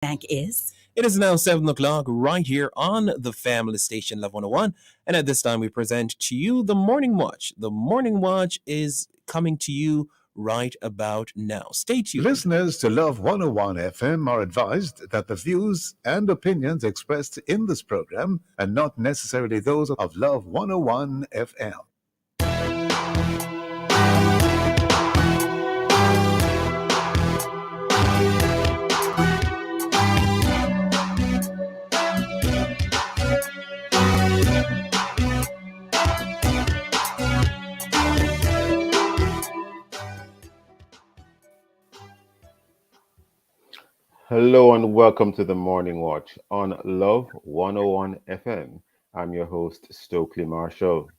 Bank is. It is now 7 o'clock right here on the family station Love 101. And at this time, we present to you the Morning Watch. The Morning Watch is coming to you right about now. Stay tuned. Listeners to Love 101 FM are advised that the views and opinions expressed in this program are not necessarily those of Love 101 FM. Hello and welcome to the Morning Watch on Love 101 FM. I'm your host, Stokeley Marshall.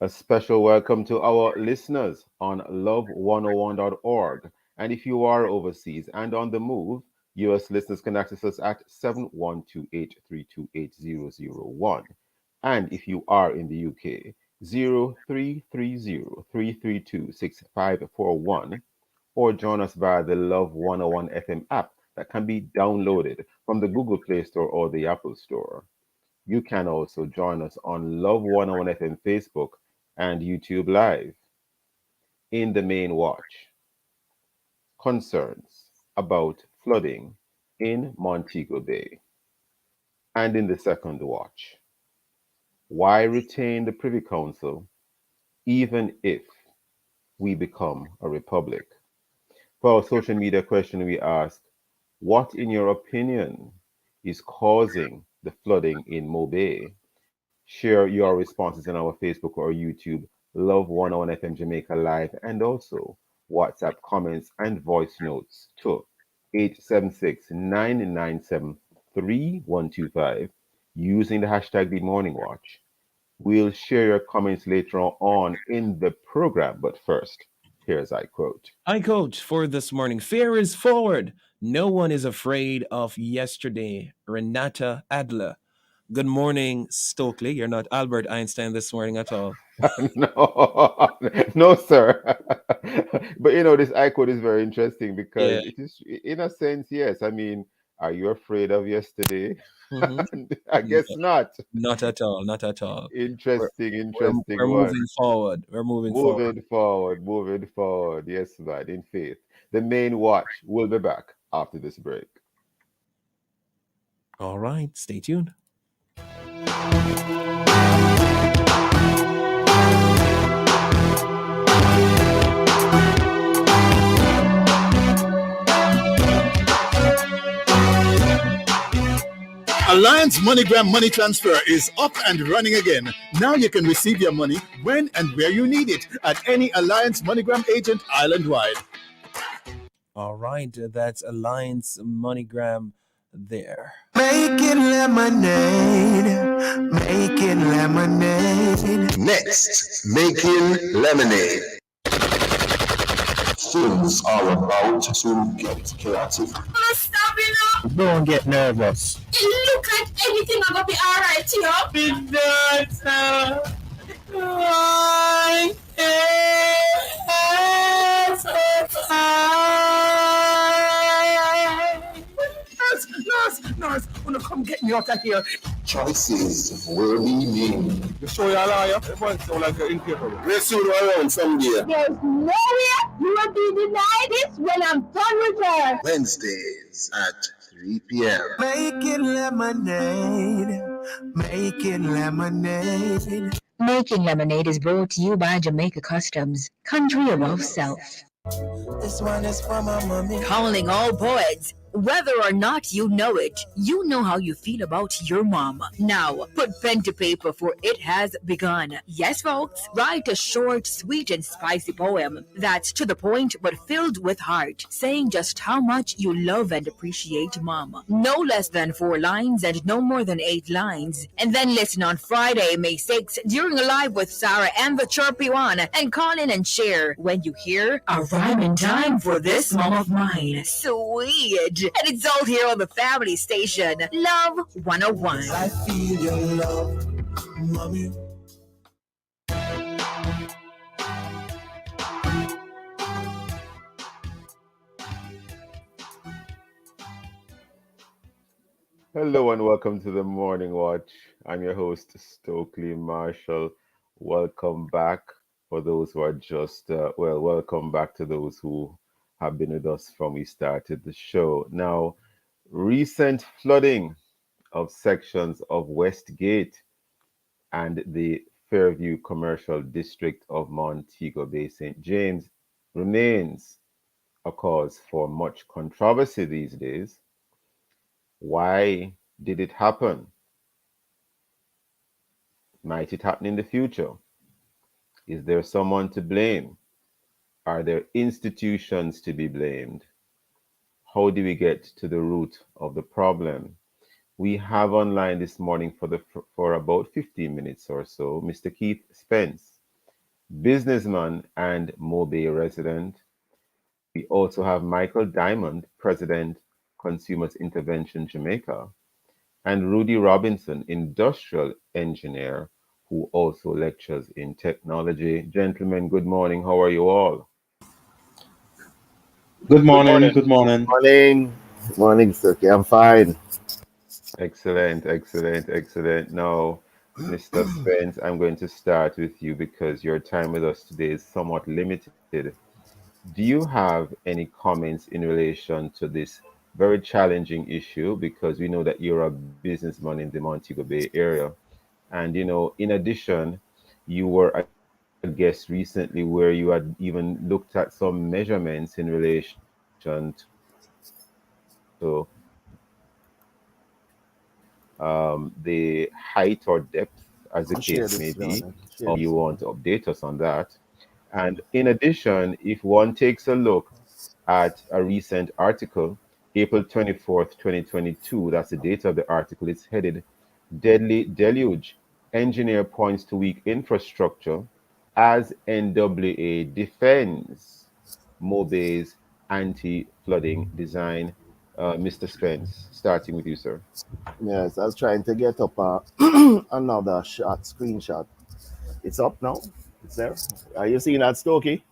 A special welcome to our listeners on love101.org. And if you are overseas and on the move, US listeners can access us at 7128328001. And if you are in the UK, 0330-332-6541, or join us via the Love 101 FM app that can be downloaded from the Google Play Store or the Apple Store. You can also join us on Love 101 FM Facebook and YouTube Live. In the main watch, concerns about flooding in Montego Bay. And in the second watch, why retain the Privy Council even if we become a republic? For our social media question, we asked, what, in your opinion, is causing the flooding in Mo Bay? Share your responses on our Facebook or YouTube, Love 101 FM Jamaica Live, and also WhatsApp comments and voice notes to 876-997-3125 using the hashtag The Morning Watch. We'll share your comments later on in the program, but first, here's I quote. I quote for this morning: fear is forward. No one is afraid of yesterday. Renata Adler. Good morning, Stokeley. You're not Albert Einstein this morning at all. No, no, sir. But this I quote is very interesting because it is, in a sense, yes. I mean, are you afraid of yesterday? Mm-hmm. I guess not. Not at all. Not at all. Interesting We're one. moving forward. We're moving forward. Yes, man, in faith. The main watch will be back after this break. All right, stay tuned. Alliance MoneyGram money transfer is up and running again. Now you can receive your money when and where you need it at any Alliance MoneyGram agent island-wide. All right, that's Alliance MoneyGram there. Making lemonade. Next, making lemonade. Things are about to get chaotic. Stop it up! Don't get nervous. Look at everything I'm gonna be alright, you know? Big daughter. Nurse, wanna come get me out of here? Choices will be made. You sure you're a liar? Everyone sound like you're incapable. We'll see you around someday. There's no way you will be denied this when I'm done with her. Wednesdays at 3 p.m. Making lemonade. Making Lemonade is brought to you by Jamaica Customs, country above self. This one is for my mommy. Calling all boys. Whether or not you know it, you know how you feel about your mom. Now, put pen to paper, for it has begun. Yes, folks, write a short, sweet, and spicy poem that's to the point but filled with heart, saying just how much you love and appreciate mom. No less than 4 lines and no more than 8 lines. And then listen on Friday, May 6th, during a live with Sarah and the Chirpy One, and call in and share when you hear a rhyme in time for this mom of mine. Sweet. And it's all here on the family station, Love 101. I feel your love, mommy. Hello and welcome to the Morning Watch. I'm your host, Stokeley Marshall. Welcome back for those who are welcome back to those who have been with us from we started the show. Now, recent flooding of sections of Westgate and the Fairview Commercial District of Montego Bay, St. James remains a cause for much controversy these days. Why did it happen? Might it happen in the future? Is there someone to blame? Are there institutions to be blamed? How do we get to the root of the problem? We have online this morning for about 15 minutes or so Mr. Keith Spence, businessman and Mobay resident. We also have Michael Diamond, President, Consumers Intervention Jamaica, and Rudy Robinson, industrial engineer who also lectures in technology. Gentlemen, good morning. How are you all? Good Good morning. morning. Good morning. Morning. Morning, sir. I'm fine. Excellent, excellent, excellent. Now, Mr. Spence, I'm going to start with you because your time with us today is somewhat limited. Do you have any comments in relation to this very challenging issue? Because we know that you're a businessman in the Montego Bay area. And, in addition, you were a guest recently where you had even looked at some measurements in relation to the height or depth, as the Share case may this, be. Jordan. Share You this. want to update us on that. And in addition, if one takes a look at a recent article, April 24th, 2022, that's the date of the article, it's headed Deadly Deluge. Engineer points to weak infrastructure as NWA defends Mobay's anti flooding design. Mr. Spence, starting with you, sir. Yes, I was trying to get up another screenshot. It's up now. It's there. Are you seeing that, Stokey?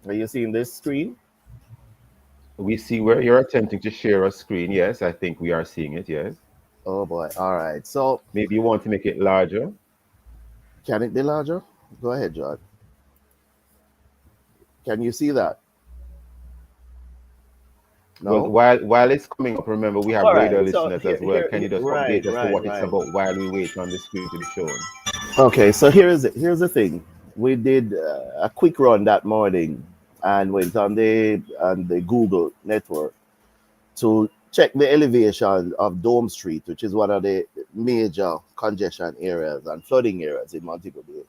Are you seeing this screen? We see where you're attempting to share a screen. Yes, I think we are seeing it. Yes. Oh boy. All right. So Maybe you want to make it larger. can it be larger? Go ahead, John. Can you see that? Well, No? while it's coming up, remember we have All radio right. So listeners as well. Can you just right, update us to right, what it's right. about while we wait on the screen to be shown? Okay, so here's the thing. We did a quick run that morning and went on the Google network to check the elevation of Dome Street, which is one of the major congestion areas and flooding areas in Montego Bay.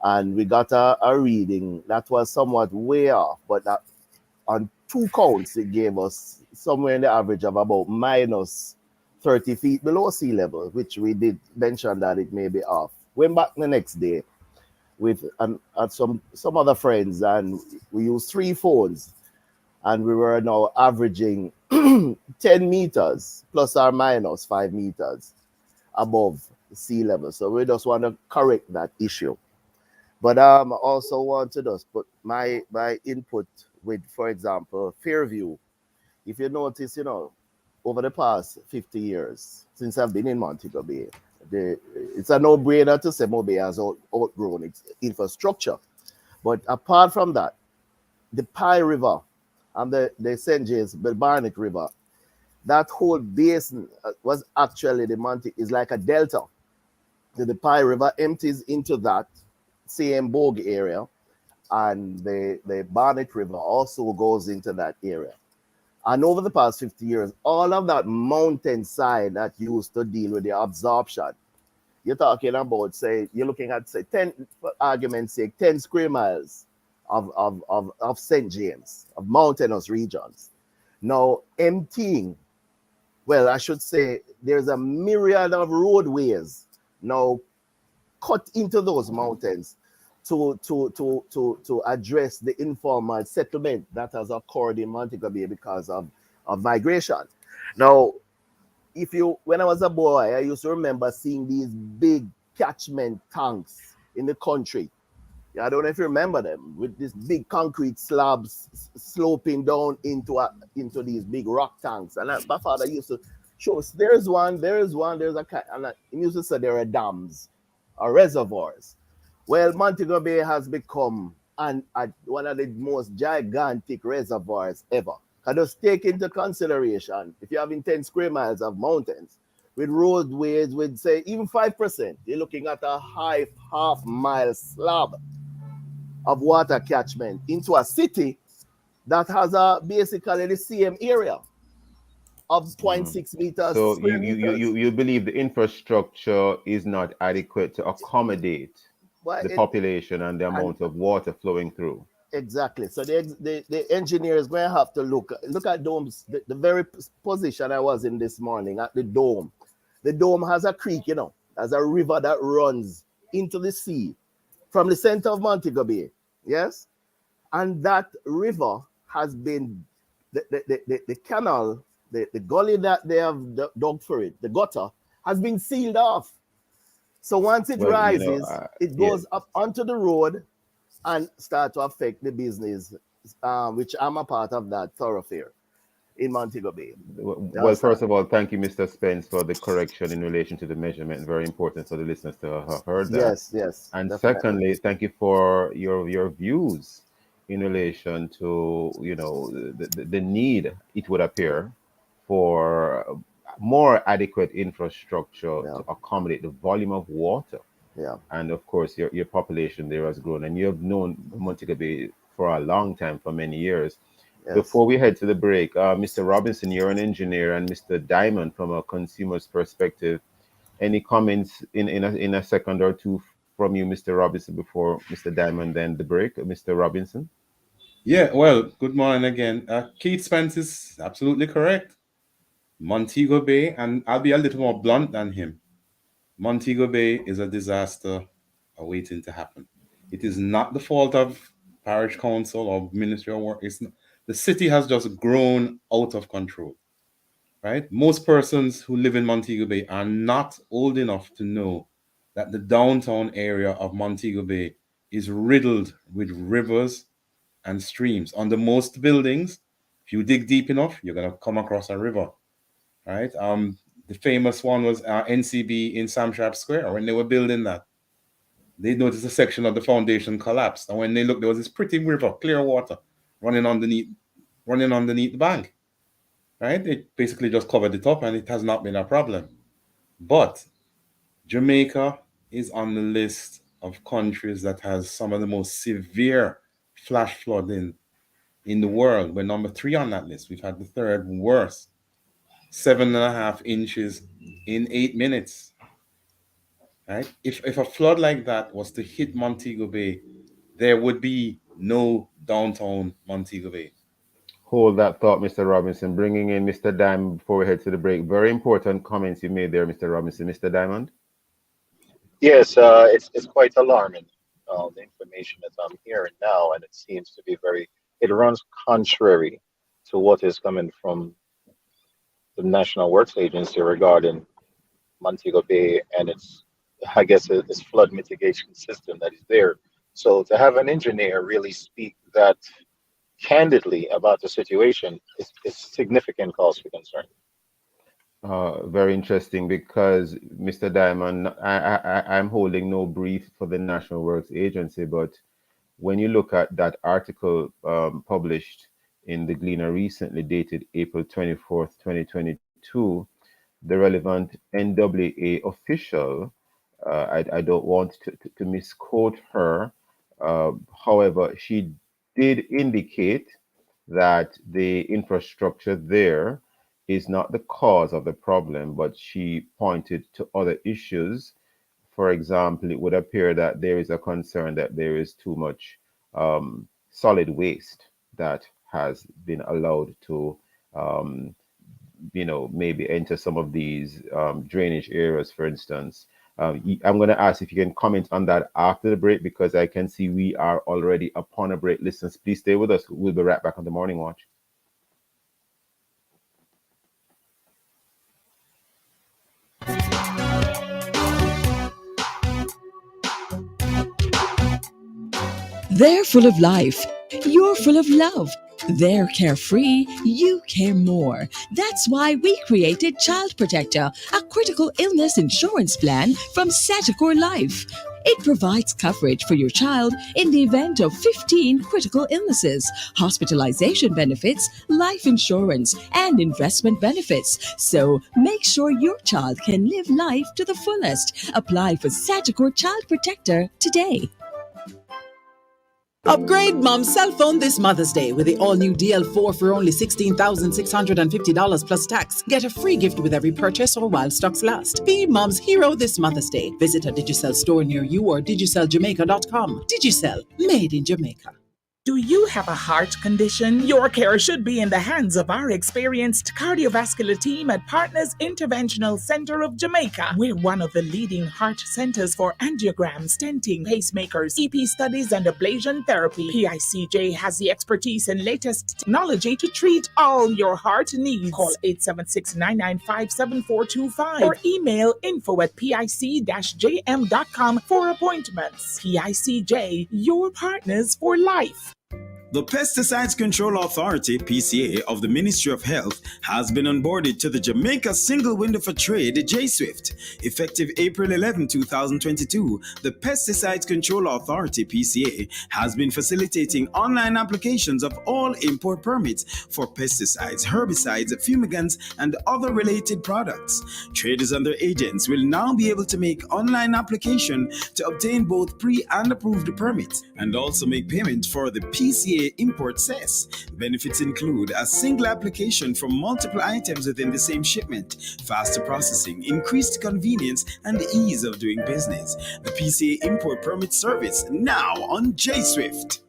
And we got a reading that was somewhat way off, but that on two counts, it gave us somewhere in the average of about minus 30 feet below sea level, which we did mention that it may be off. Went back the next day with some other friends, and we used three phones, and we were now averaging 10 meters plus or minus 5 meters above sea level. So we just want to correct that issue. But also want to just put my input with, for example, Fairview. If you notice, over the past 50 years since I've been in Montego Bay, it's a no-brainer to say Mobay has outgrown its infrastructure. But apart from that, the Pie River and the St. James, the Barnett River, that whole basin was actually is like a delta. The Pie River empties into that same Bogue area, and the Barnett River also goes into that area. And over the past 50 years, all of that mountainside that used to deal with the absorption, you're talking about, say, you're looking at, say, 10, for argument's sake, 10 square miles of St. James, of mountainous regions. Now, emptying, well, I should say, there's a myriad of roadways now cut into those mountains to address the informal settlement that has occurred in Montego Bay because of migration. Now, when I was a boy, I used to remember seeing these big catchment tanks in the country. I don't know if you remember them, with this big concrete slabs sloping down into these big rock tanks. And my father used to show us, there's and he used to say there are dams or reservoirs. Well, Montego Bay has become one of the most gigantic reservoirs ever. Just take into consideration, if you're having 10 square miles of mountains, with roadways with, say, even 5%, you're looking at a half-mile slab of water catchment into a city that has basically the same area of 0.6 meters. So you believe the infrastructure is not adequate to accommodate the population and the amount of water flowing through. Exactly. So the engineers going to have to look at domes. The very position I was in this morning at the dome. The dome has a creek, has a river that runs into the sea from the center of Montego Bay. Yes? And that river has been, the canal, the gully that they have dug for it, the gutter, has been sealed off. So once it rises, it goes up onto the road and start to affect the business, which I'm a part of that thoroughfare in Montego Bay. Well, first of all, thank you, Mr. Spence, for the correction in relation to the measurement. Very important for the listeners to have heard that. Yes. And definitely. Secondly, thank you for your views in relation to the need, it would appear, for more adequate infrastructure to accommodate the volume of water. Yeah. And of course, your population there has grown, and you have known Montego Bay for a long time, for many years. Yes. Before we head to the break, Mr. Robinson, you're an engineer, and Mr. Diamond, from a consumer's perspective, any comments in a second or two from you, Mr. Robinson, before Mr. Diamond, then the break? Mr. Robinson? Yeah, well, good morning again. Keith Spence is absolutely correct. Montego Bay, and I'll be a little more blunt than him. Montego Bay is a disaster awaiting to happen. It is not the fault of parish council or Ministry of Work. It's not. The city has just grown out of control, right? Most persons who live in Montego Bay are not old enough to know that the downtown area of Montego Bay is riddled with rivers and streams. Under most buildings, if you dig deep enough, you're going to come across a river, right? The famous one was NCB in Sam Sharp Square. When they were building that, they noticed a section of the foundation collapsed. And when they looked, there was this pretty river, clear water, running underneath the bank, right? It basically just covered it up, and it has not been a problem. But Jamaica is on the list of countries that has some of the most severe flash flooding in the world. We're number 3 on that list. We've had the third worst, 7.5 inches in 8 minutes. Right? If a flood like that was to hit Montego Bay, there would be no downtown Montego Bay. Hold that thought, Mr. Robinson. Bringing in Mr. Diamond before we head to the break. Very important comments you made there, Mr. Robinson. Mr. Diamond? Yes, it's quite alarming, the information that I'm hearing now, and it seems to be it runs contrary to what is coming from the National Works Agency regarding Montego Bay and its flood mitigation system that is there. So to have an engineer really speak that candidly about the situation is significant cause for concern. Very interesting, because Mr. Diamond, I'm holding no brief for the National Works Agency, but when you look at that article published in the Gleaner recently, dated April 24th, 2022, the relevant NWA official, I don't want to misquote her, however, she did indicate that the infrastructure there is not the cause of the problem, but she pointed to other issues. For example, it would appear that there is a concern that there is too much solid waste that has been allowed to, maybe enter some of these drainage areas, for instance. I'm going to ask if you can comment on that after the break, because I can see we are already upon a break. Listeners, please stay with us. We'll be right back on the Morning Watch. They're full of life. You're full of love. They're carefree. You care more. That's why we created Child Protector, a critical illness insurance plan from Sagicor Life. It provides coverage for your child in the event of 15 critical illnesses, hospitalization benefits, life insurance, and investment benefits. So make sure your child can live life to the fullest. Apply for Sagicor Child Protector today. Upgrade mom's cell phone this Mother's Day with the all-new DL4 for only $16,650 plus tax. Get a free gift with every purchase or while stocks last. Be mom's hero this Mother's Day. Visit a Digicel store near you or digiceljamaica.com. Digicel, made in Jamaica. Do you have a heart condition? Your care should be in the hands of our experienced cardiovascular team at Partners Interventional Center of Jamaica. We're one of the leading heart centers for angiogram, stenting, pacemakers, EP studies, and ablation therapy. PICJ has the expertise and latest technology to treat all your heart needs. Call 876-995-7425 or email info@pic-jm.com for appointments. PICJ, your partners for life. The Pesticides Control Authority, PCA, of the Ministry of Health has been onboarded to the Jamaica Single Window for Trade, JSWIFT. Effective April 11, 2022, the Pesticides Control Authority, PCA, has been facilitating online applications of all import permits for pesticides, herbicides, fumigants, and other related products. Traders and their agents will now be able to make online application to obtain both pre- and approved permits, and also make payment for the PCA import cess. Benefits include a single application for multiple items within the same shipment, faster processing, increased convenience, and ease of doing business. The PCA import permit service now on JSWIFT.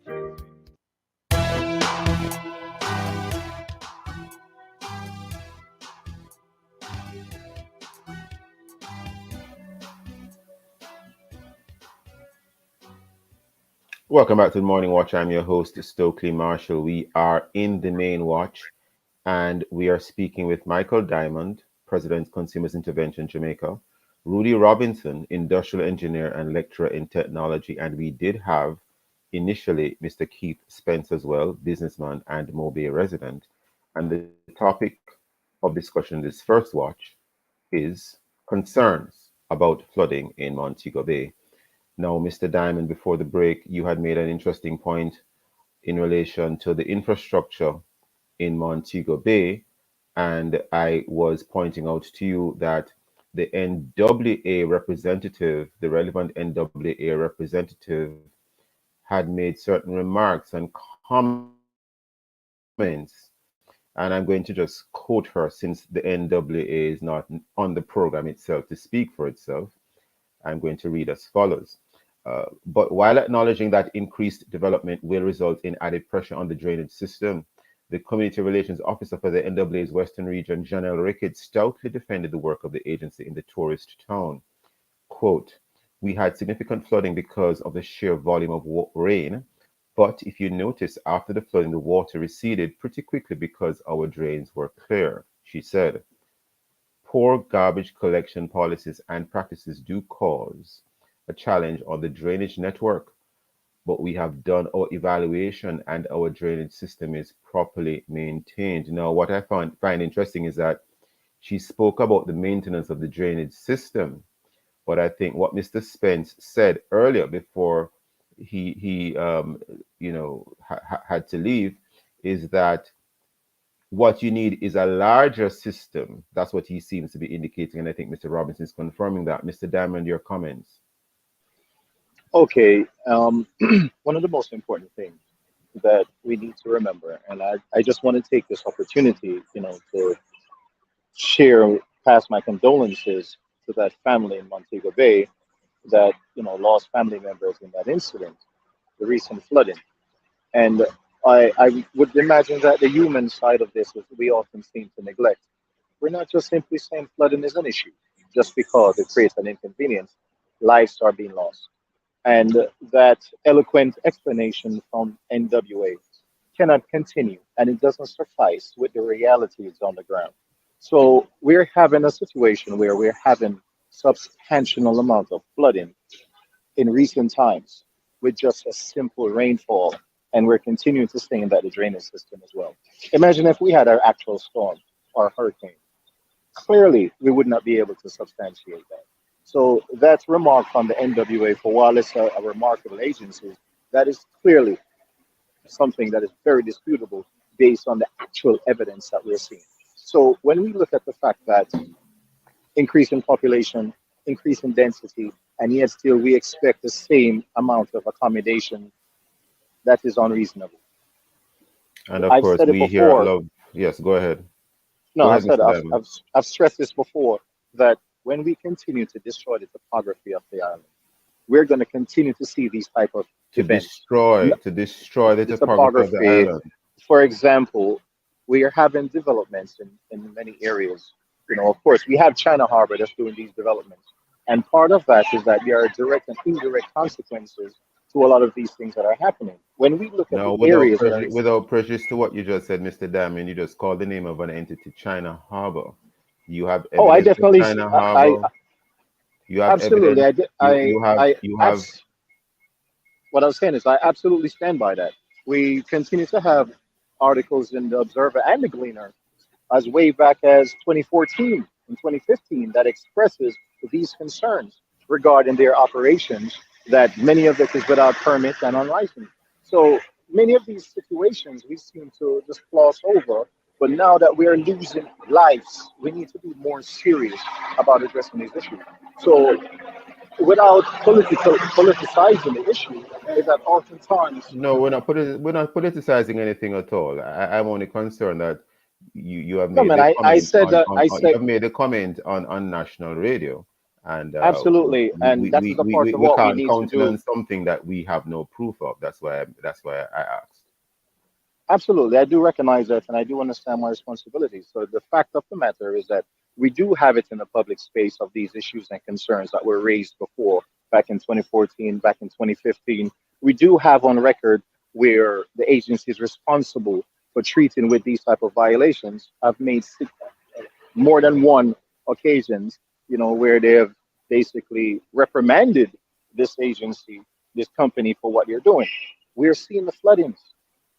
Welcome back to the Morning Watch. I'm your host, Stokeley Marshall. We are in the main watch, and we are speaking with Michael Diamond, President, Consumers Intervention Jamaica, Rudy Robinson, Industrial Engineer and Lecturer in Technology, and we did have initially Mr. Keith Spence as well, businessman and Mobay resident. And the topic of discussion this first watch is concerns about flooding in Montego Bay. Now, Mr. Diamond, before the break, you had made an interesting point in relation to the infrastructure in Montego Bay, and I was pointing out to you that the NWA representative, the relevant NWA representative, had made certain remarks and comments, and I'm going to just quote her since the NWA is not on the program itself to speak for itself. I'm going to read as follows. But while acknowledging that increased development will result in added pressure on the drainage system, the Community Relations Officer for the NWA's Western Region, Janelle Ricketts, stoutly defended the work of the agency in the tourist town. Quote, "We had significant flooding because of the sheer volume of rain, but if you notice, after the flooding, the water receded pretty quickly because our drains were clear," she said. Poor garbage collection policies and practices do cause a challenge on the drainage network, but we have done our evaluation and our drainage system is properly maintained. Now, what I find interesting is that she spoke about the maintenance of the drainage system, but I think what Mr. Spence said earlier before he had to leave is that what you need is a larger system. That's what he seems to be indicating, and I think Mr. Robinson is confirming that. Mr. Diamond, your comments. Okay, one of the most important things that we need to remember, and I just want to take this opportunity, to pass my condolences to that family in Montego Bay that, lost family members in that incident, the recent flooding. And I would imagine that the human side of this, we often seem to neglect. We're not just simply saying flooding is an issue, just because it creates an inconvenience. Lives are being lost. And that eloquent explanation from NWA cannot continue, and it doesn't suffice with the realities on the ground. So we're having a situation where we're having substantial amount of flooding in recent times. with just a simple rainfall, and we're continuing to stay in that the drainage system as well. Imagine if we had our actual storm or hurricane. Clearly, we would not be able to substantiate that. So that remark from the NWA, for while it's a remarkable agency, that is clearly something that is very disputable based on the actual evidence that we're seeing. So when we look at the fact that increase in population, increase in density, and yet still we expect the same amount of accommodation, that is unreasonable. And of I've course, said it we hear a before. lot of, yes, go ahead. No, Go I ahead, said Mr. Diamond. I've stressed this before that when we continue to destroy the topography of the island, we're going to continue to see these type of To events. destroy the The topography of the topography, island. for example, we are having developments in many areas. Of course, we have China Harbor that's doing these developments. And part of that is that there are direct and indirect consequences to a lot of these things that are happening. When we look at No, the areas that are without prejudice to what you just said, Mr. Diamond, you just called the name of an entity, China Harbor. You have oh, I evidence of definitely, China I Harbor. You have absolutely, evidence. I You have. what I was saying is I absolutely stand by that. We continue to have articles in the Observer and the Gleaner as way back as 2014 and 2015 that expresses these concerns regarding their operations, that many of it is without permits and unlicensed. So many of these situations we seem to just gloss over, but now that we are losing lives, we need to be more serious about addressing these issues. So without politicizing the issue, is that oftentimes No, we're not politicizing anything at all. I'm only concerned that you have no made man, the I comment said that I you said have made a comment on national radio, and absolutely, and that is a part of we what we can't need to do. countenance something that we have no proof of. That's why I asked. Absolutely, I do recognize that, and I do understand my responsibilities. So the fact of the matter is that we do have it in the public space of these issues and concerns that were raised before, back in 2014, back in 2015. We do have on record where the agencies responsible for treating with these type of violations have made more than one occasions, where they have basically reprimanded this agency, this company for what they're doing. We're seeing the floodings.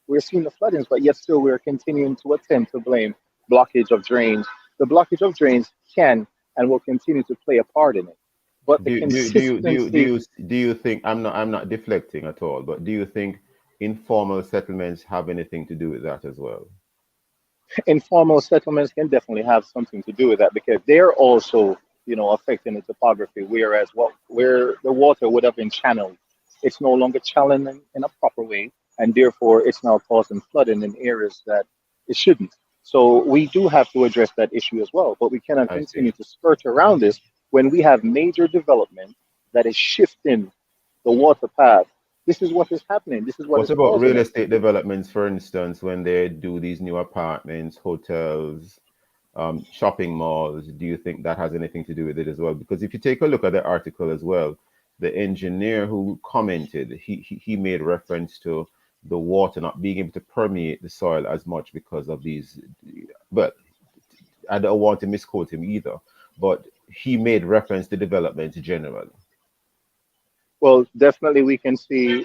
We're seeing the floodings, but yet still we're continuing to attempt to blame blockage of drains. The blockage of drains can and will continue to play a part in it. But the consistency, Do you think I'm not deflecting at all, but do you think informal settlements have anything to do with that as well? informal settlements can definitely have something to do with that because they're also, affecting the topography. Whereas where the water would have been channeled, it's no longer channeled in a proper way, and therefore it's now causing flooding in areas that it shouldn't. So we do have to address that issue as well. But we cannot I continue see. to skirt around this when we have major development that is shifting the water path. This is what is happening. This is what What is about causing real it. estate developments, for instance, when they do these new apartments, hotels, shopping malls? Do you think that has anything to do with it as well? Because if you take a look at the article as well, the engineer who commented, he made reference to the water not being able to permeate the soil as much because of these. But I don't want to misquote him either. But he made reference to development generally. Well, definitely we can see,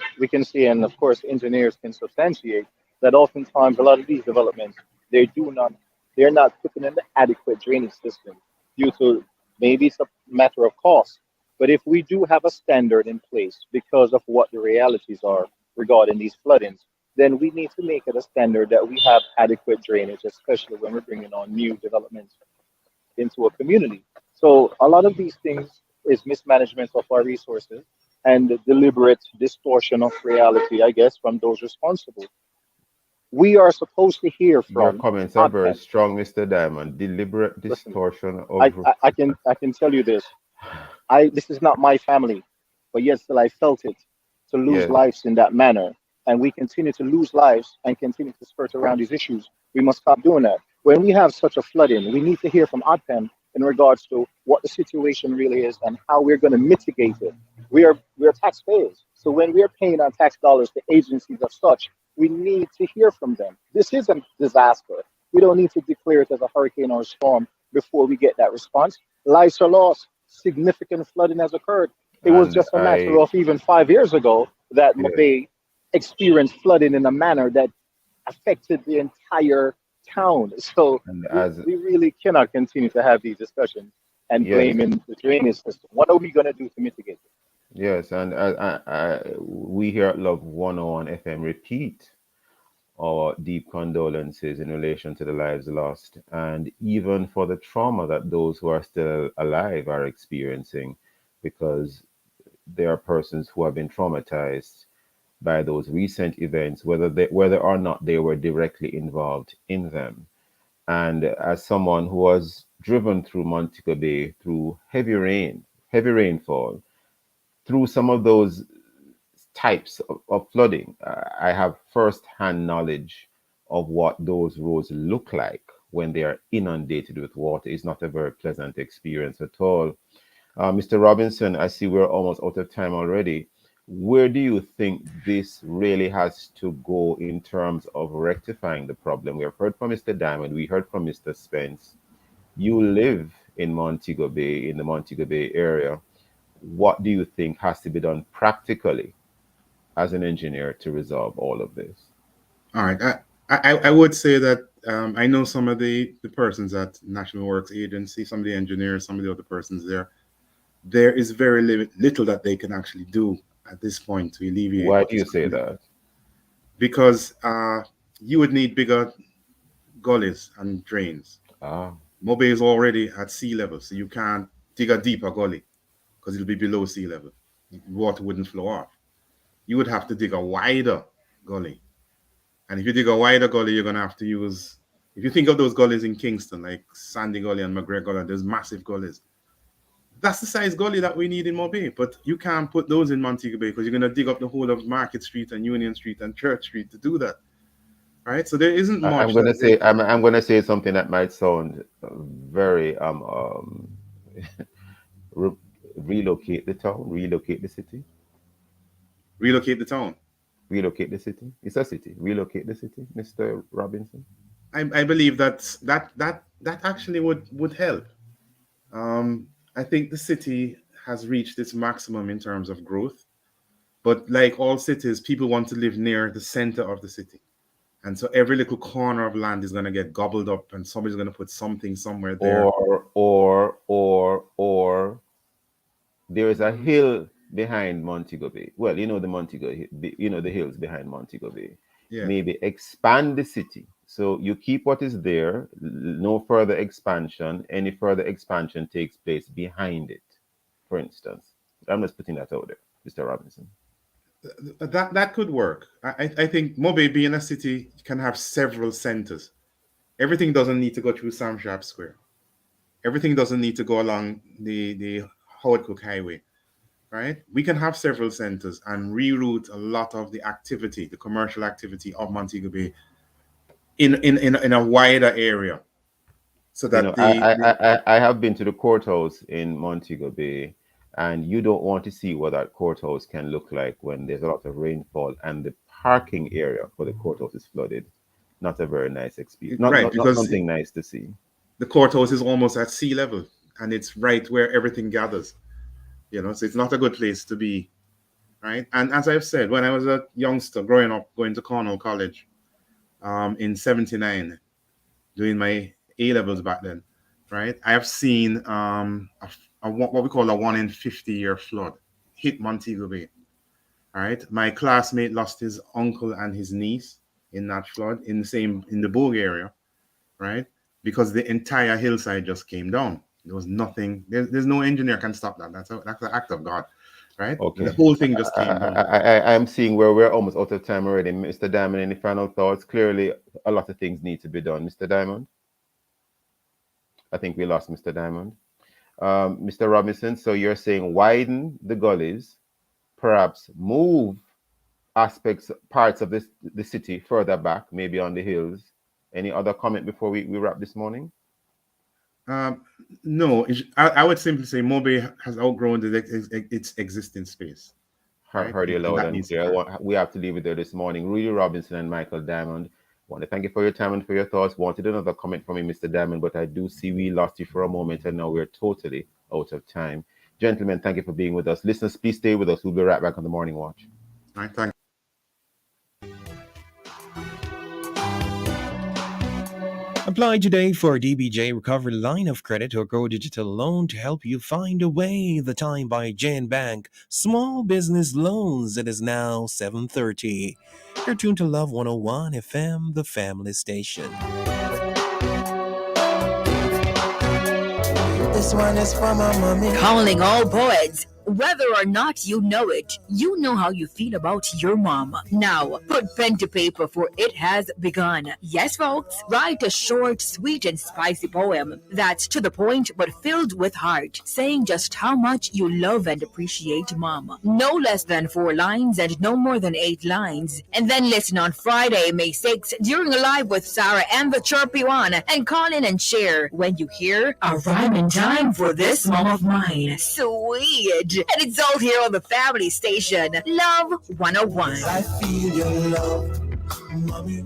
and of course engineers can substantiate that oftentimes a lot of these developments they do not they're not putting in the adequate drainage system due to maybe it's a matter of cost. But if we do have a standard in place because of what the realities are regarding these floodings, then we need to make it a standard that we have adequate drainage, especially when we're bringing on new developments into a community. So a lot of these things is mismanagement of our resources and the deliberate distortion of reality, I guess, from those responsible. We are supposed to hear Your from comments are very Advent. strong, Mr. Diamond. Deliberate Listen, distortion I, of. I, I can I can tell you this. This is not my family, but yet still I felt it to lose Yes. lives in that manner. And we continue to lose lives and continue to skirt around these issues. We must stop doing that. When we have such a flooding, we need to hear from ODPEM in regards to what the situation really is and how we're going to mitigate it. We are taxpayers. So when we are paying our tax dollars to agencies of such, we need to hear from them. This is a disaster. We don't need to declare it as a hurricane or a storm before we get that response. Lives are lost. Significant flooding has occurred. It was And just a matter of even 5 years ago that Yeah. Mobay experienced flooding in a manner that affected the entire town. So And we, as we really cannot continue to have these discussions and yes, blaming the drainage system. What are we going to do to mitigate it? yes, and we here at Love 101 FM repeat our deep condolences in relation to the lives lost, and even for the trauma that those who are still alive are experiencing, because there are persons who have been traumatized by those recent events, whether or not they were directly involved in them. And as someone who was driven through Montego Bay through heavy rainfall, through some of those types of flooding, I have first-hand knowledge of what those roads look like when they are inundated with water. It's not a very pleasant experience at all. Mr. Robinson, I see we're almost out of time already. Where do you think this really has to go in terms of rectifying the problem? We have heard from Mr. Diamond, we heard from Mr. Spence. You live in Montego Bay, in the Montego Bay area. What do you think has to be done practically as an engineer to resolve all of this? All right. I would say that I know some of the persons at National Works Agency, some of the engineers, some of the other persons there. There is very little that they can actually do at this point to alleviate Why what do is you say happening. that? Because you would need bigger gullies and drains. Ah, Mobe is already at sea level, so you can't dig a deeper gully because it'll be below sea level. Water wouldn't flow off. You would have to dig a wider gully. And if you dig a wider gully, you're going to have to use, if you think of those gullies in Kingston, like Sandy Gully and McGregor Gully, there's massive gullies. That's the size gully that we need in Mobe, but you can't put those in Montego Bay because you're going to dig up the whole of Market Street and Union Street and Church Street to do that. Right? So there isn't I'm much gonna that they say can. I'm gonna say something that might sound very re- relocate the town, relocate the city, Relocate the town. relocate the city. It's a city. Relocate the city, Mr. Robinson. I believe that actually would help. I think the city has reached its maximum in terms of growth, but like all cities, people want to live near the center of the city. And so every little corner of land is going to get gobbled up, and somebody's going to put something somewhere there. Or there is a hill behind Montego Bay. Well, you know the you know the hills behind Montego Bay. Yeah. Maybe expand the city. So you keep what is there, no further expansion. Any further expansion takes place behind it, for instance. I'm just putting that out there, Mr. Robinson. That could work. I think Mobe being a city can have several centers. Everything doesn't need to go through Sam Sharp Square. Everything doesn't need to go along the Howard Cook Highway, right? We can have several centers and reroute a lot of the activity, the commercial activity of Montego Bay in a wider area, so You that know, I have been to the courthouse in Montego Bay, and you don't want to see what that courthouse can look like when there's a lot of rainfall and the parking area for the courthouse is flooded. Not a very nice experience. right, Not because something nice to see. the courthouse is almost at sea level and it's right where everything gathers. So it's not a good place to be, right? And as I've said, when I was a youngster growing up, going to Cornell College, in '79, doing my A levels back then, right? I have seen what we call a 1 in 50 year flood hit Montego Bay. All right, my classmate lost his uncle and his niece in that flood in the Bogue area, right? Because the entire hillside just came down. There was nothing. There's no engineer can stop that. That's an act of God, right? Okay. The whole thing just came down. I'm seeing where we're almost out of time already. Mr. Diamond, any final thoughts? Clearly, a lot of things need to be done. Mr. Diamond? I think we lost Mr. Diamond. Mr. Robinson, so you're saying widen the gullies, perhaps move parts of the city further back, maybe on the hills. Any other comment before we wrap this morning? No, I would simply say Mobe has outgrown its existing space. Heard you loud and clear. We have to leave it there this morning. Rudy Robinson and Michael Diamond, want to thank you for your time and for your thoughts. Wanted another comment from you, Mr. Diamond, but I do see we lost you for a moment and now we're totally out of time. Gentlemen, thank you for being with us. Listeners, please stay with us. We'll be right back on the Morning Watch. I thank. Apply today for a DBJ Recovery Line of Credit or Go Digital Loan to help you find a way. The time by Jane Bank. Small Business Loans. It is now 7:30. You're tuned to Love 101 FM, the family station. This one is for my mommy. Calling all boys. Whether or not you know it, you know how you feel about your mom. Now, put pen to paper for it has begun. Yes, folks, write a short, sweet, and spicy poem that's to the point but filled with heart, saying just how much you love and appreciate mom. No less than 4 lines and no more than 8 lines. And then listen on Friday, May 6th, during a live with Sarah and the Chirpy One, and call in and share when you hear a rhyming time for this mom of mine. Sweet. And it's all here on the family station, Love 101. I feel your love, mommy.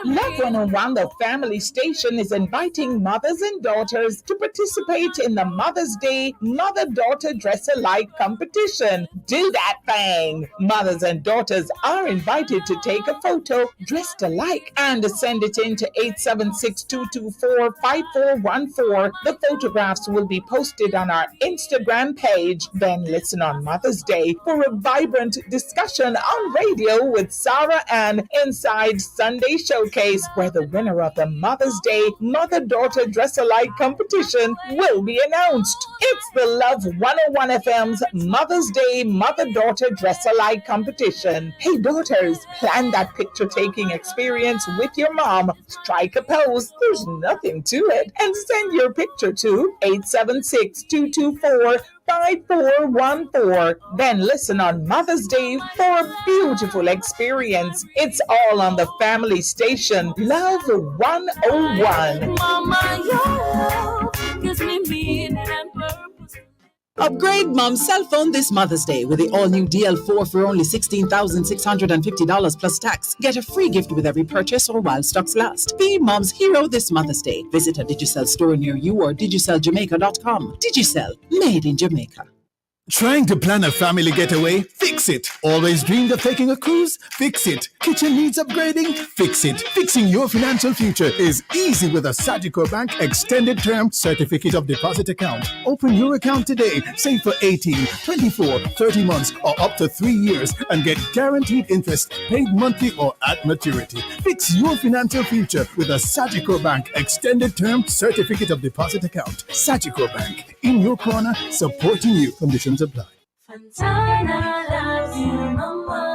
Love 101, the family station, is inviting mothers and daughters to participate in the Mother's Day Mother-Daughter Dress-Alike competition. Do that thing! Mothers and daughters are invited to take a photo dressed alike and send it in to 876-224-5414. The photographs will be posted on our Instagram page. Then listen on Mother's Day for a vibrant discussion on radio with Sarah Ann inside Sunday Showcase, where the winner of the Mother's Day Mother-Daughter Dress-Alike competition will be announced. It's the Love 101 FM's Mother's Day Mother-Daughter Dress-Alike competition. Hey daughters, plan that picture-taking experience with your mom. Strike a pose, there's nothing to it, and send your picture to 876-224-5414. Then listen on Mother's Day for a beautiful experience. It's all on the family station, Love 101. Mama, your love gives me meaning and purpose. Upgrade mom's cell phone this Mother's Day with the all-new DL4 for only $16,650 plus tax. Get a free gift with every purchase or while stocks last. Be mom's hero this Mother's Day. Visit a Digicel store near you or digiceljamaica.com. Digicel, made in Jamaica. Trying to plan a family getaway? Fix it. Always dreamed of taking a cruise? Fix it. Kitchen needs upgrading? Fix it. Fixing your financial future is easy with a Sagicor Bank Extended Term Certificate of Deposit account. Open your account today. Save for 18, 24, 30 months or up to 3 years and get guaranteed interest paid monthly or at maturity. Fix your financial future with a Sagicor Bank Extended Term Certificate of Deposit account. Sagicor Bank, in your corner, supporting you. Conditions apply. Fontana loves you, mama.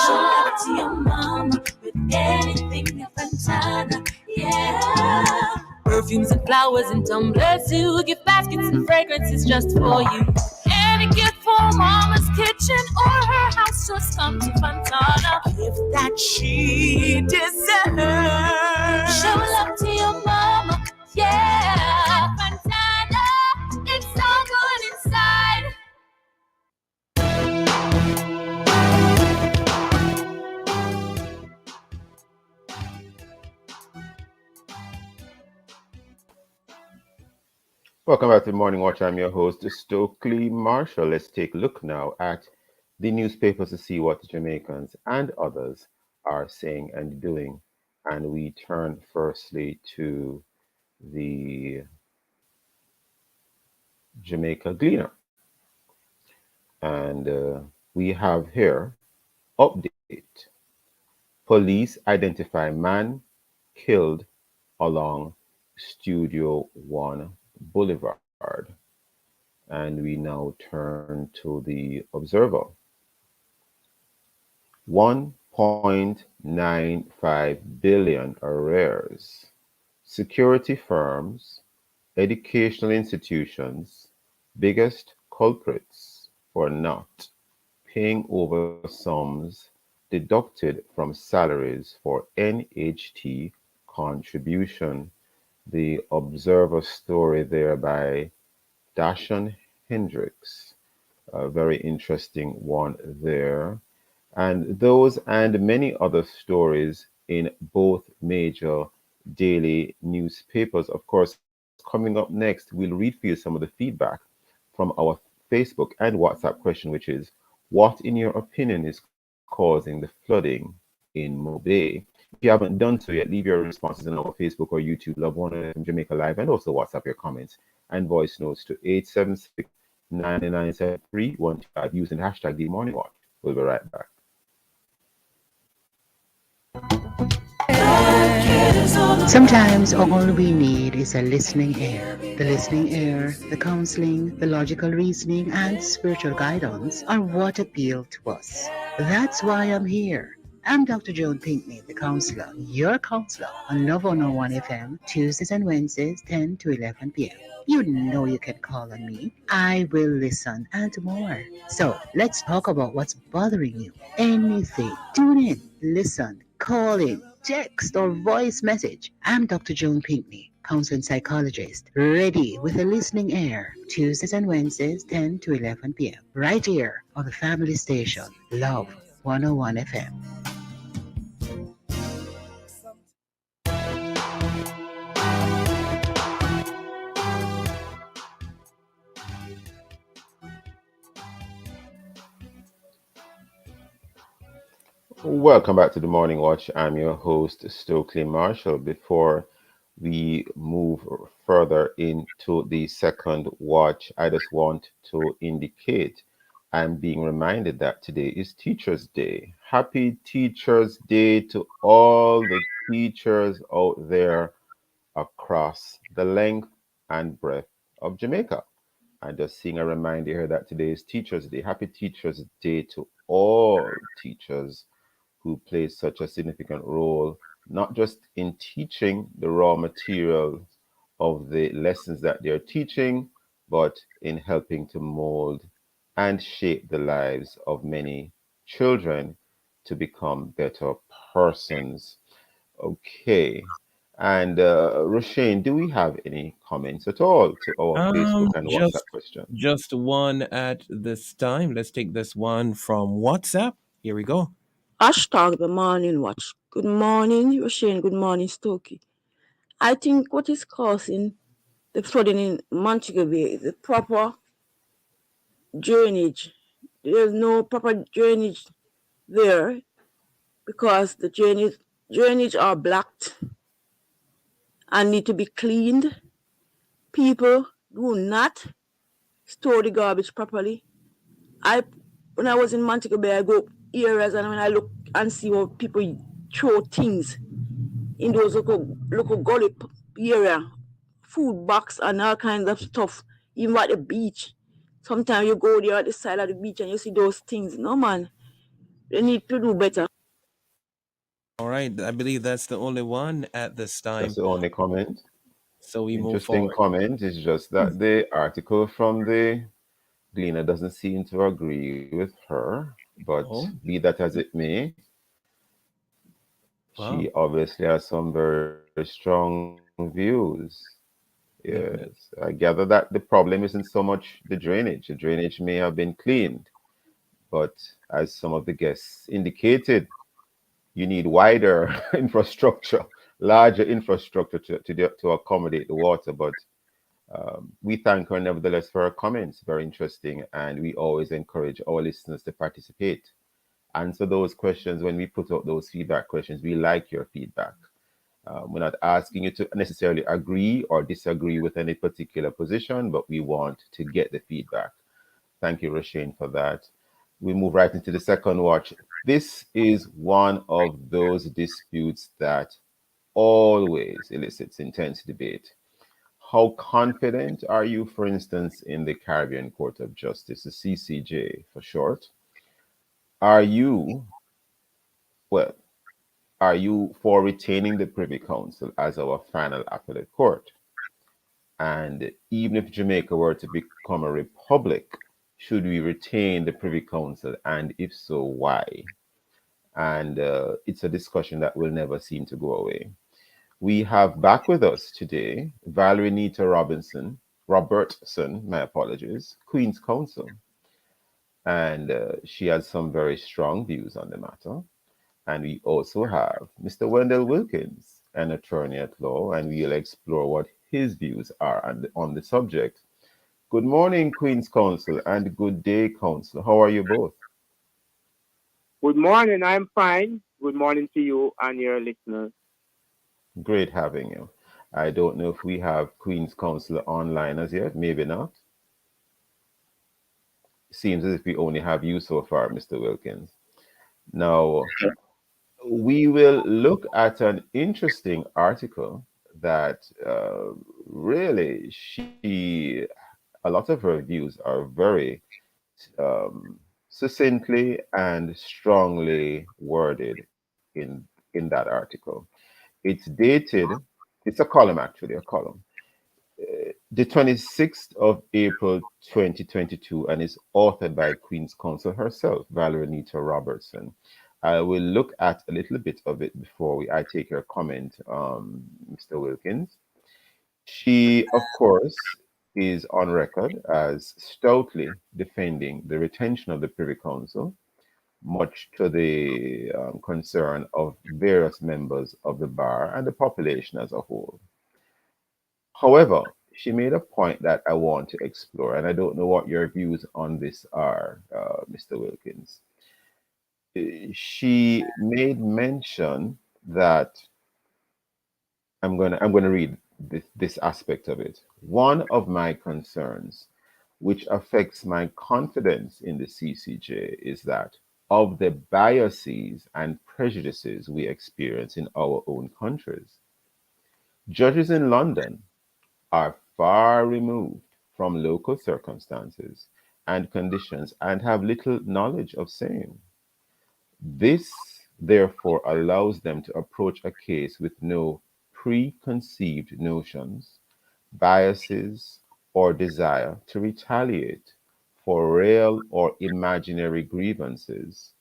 Show love to your mama with anything in Fontana, yeah. Perfumes and flowers and tumblers too. Gift baskets and fragrances just for you. Any gift for mama's kitchen or her house, just come to Fontana. Gift that she deserves. Show love to your mama, yeah. Fontana, it's so good inside. Welcome back to the Morning Watch. I'm your host, Stokeley Marshall. Let's take a look now at the newspapers to see what the Jamaicans and others are saying and doing. And we turn firstly to the Jamaica Gleaner. And we have here, update. Police identify man killed along Studio One Boulevard. And we now turn to the Observer. 1.95 billion arrears. Security firms, educational institutions, biggest culprits for not paying over sums deducted from salaries for NHT contribution. The Observer story there by Dashon Hendricks. A very interesting one there. And those and many other stories in both major daily newspapers. Of course, coming up next, we'll read for you some of the feedback from our Facebook and WhatsApp question, which is, what in your opinion is causing the flooding in Mo Bay? If you haven't done so yet, leave your responses on our Facebook or YouTube Love One FM Jamaica Live, and also WhatsApp your comments and voice notes to 876-9973-125 using hashtag The Morning Watch. We'll be right back. Sometimes all we need is a listening ear. The listening ear, the counseling, the logical reasoning, and spiritual guidance are what appeal to us. That's why I'm here. I'm Dr. Joan Pinkney, the counselor, your counselor on Love 101 FM, Tuesdays and Wednesdays, 10 to 11 p.m. You know you can call on me. I will listen and more. So let's talk about what's bothering you. Anything. Tune in, listen, call in, text or voice message. I'm Dr. Joan Pinkney, counseling psychologist, ready with a listening ear. Tuesdays and Wednesdays, 10 to 11 p.m. Right here on the family station, Love 101 FM. Welcome back to the Morning Watch. I'm your host, Stokeley Marshall. Before we move further into the second watch, I just want to indicate I'm being reminded that today is Teachers' Day. Happy Teachers' Day to all the teachers out there across the length and breadth of Jamaica. I'm just seeing a reminder here that today is Teachers' Day. Happy Teachers' Day to all teachers who play such a significant role, not just in teaching the raw material of the lessons that they're teaching, but in helping to mold and shape the lives of many children to become better persons. Okay. And Roshane, do we have any comments at all to our Facebook and WhatsApp question? Just one at this time. Let's take this one from WhatsApp. Here we go. Hashtag the morning watch. Good morning, Roshane. Good morning, Stokey. I think what is causing the flooding in Montego Bay is the proper drainage. There's no proper drainage there because the drainage are blocked and need to be cleaned. People do not store the garbage properly. When I was in Montego Bay, I go areas and when I look and see how people throw things in those local gully area, food box and all kinds of stuff, even at the beach. Sometimes you go there at the side of the beach and you see those things. No, man, they need to do better. All right, I believe that's the only one at this time. That's the only comment. So we move Interesting forward. comment is just that the article from the Gleaner doesn't seem to agree with her, but be that as it may, she obviously has some very strong views. Yes, I gather that the problem isn't so much the drainage. The drainage may have been cleaned, but as some of the guests indicated, you need wider infrastructure, larger infrastructure to accommodate the water. But we thank her nevertheless for her comments. Very interesting, and we always encourage our listeners to participate. Answer those questions when we put out those feedback questions. We like your feedback. We're not asking you to necessarily agree or disagree with any particular position, but we want to get the feedback. Thank you, Roshane, for that. We move right into the second watch. This is one of those disputes that always elicits intense debate. How confident are you, for instance, in the Caribbean Court of Justice, the CCJ for short? Are you for retaining the Privy Council as our final appellate court? And even if Jamaica were to become a republic, should we retain the Privy Council? And if so, why? And it's a discussion that will never seem to go away. We have back with us today Valerie Nita Robertson, my apologies, Queen's Counsel. And she has some very strong views on the matter. And we also have Mr. Wendell Wilkins, an attorney at law, and we'll explore what his views are on the subject. Good morning, Queen's Counsel, and good day, Counsel. How are you both? Good morning. I'm fine. Good morning to you and your listeners. Great having you. I don't know if we have Queen's Counsel online as yet. Maybe not. Seems as if we only have you so far, Mr. Wilkins. Now, we will look at an interesting article that really a lot of her views are very um, succinctly and strongly worded in that article. It's dated, it's a column actually, a column, the 26th of April 2022, and is authored by Queen's Counsel herself, Valerie Anita Robertson. I will look at a little bit of it before I take your comment, Mr. Wilkins. She, of course, is on record as stoutly defending the retention of the Privy Council, much to the concern of various members of the bar and the population as a whole. However, she made a point that I want to explore, and I don't know what your views on this are, Mr. Wilkins. She made mention that I'm gonna read this aspect of it. One of my concerns, which affects my confidence in the CCJ, is that of the biases and prejudices we experience in our own countries. Judges in London are far removed from local circumstances and conditions and have little knowledge of same. This, therefore, allows them to approach a case with no preconceived notions, biases, or desire to retaliate for real or imaginary grievances.